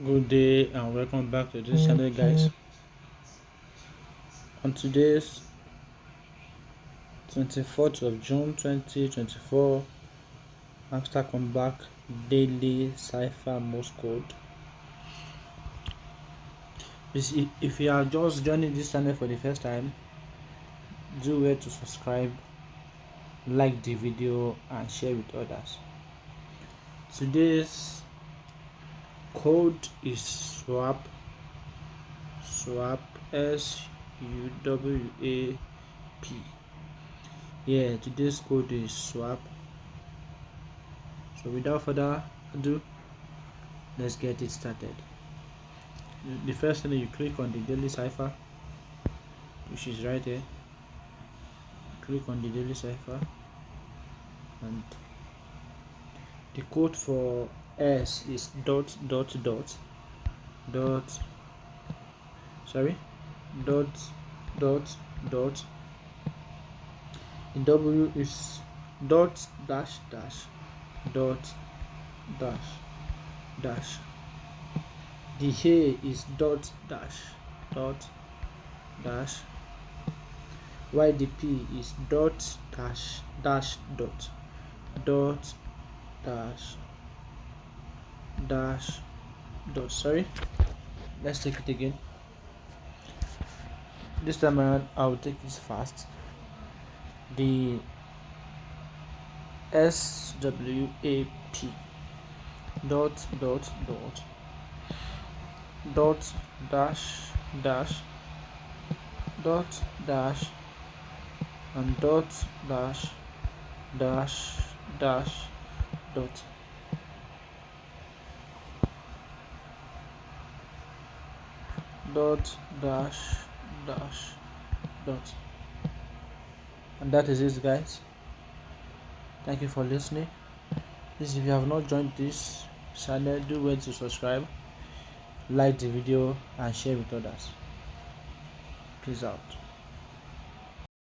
Good day and welcome back to this channel, guys. On today's 24th of June 2024 Hamster Kombat daily Cipher Morse code. If you are just joining this channel for the first time, do well to subscribe, like the video and share with others. Today's code is swap SUWAP. Yeah, today's code is swap. So without further ado, let's get it started. The first thing, you click on the daily cipher, which is right here. Click on the daily cipher, and the code for S is dot. The W is dot dash dot dash. The A is dot dash. While the P is dot dash dot. Sorry, let's take it again. This time around I will take this fast. The SWAP dot dash and dot dot. And that is it, guys. Thank you for listening. Please, if you have not joined this channel, do well to subscribe, like the video and share with others. Peace out.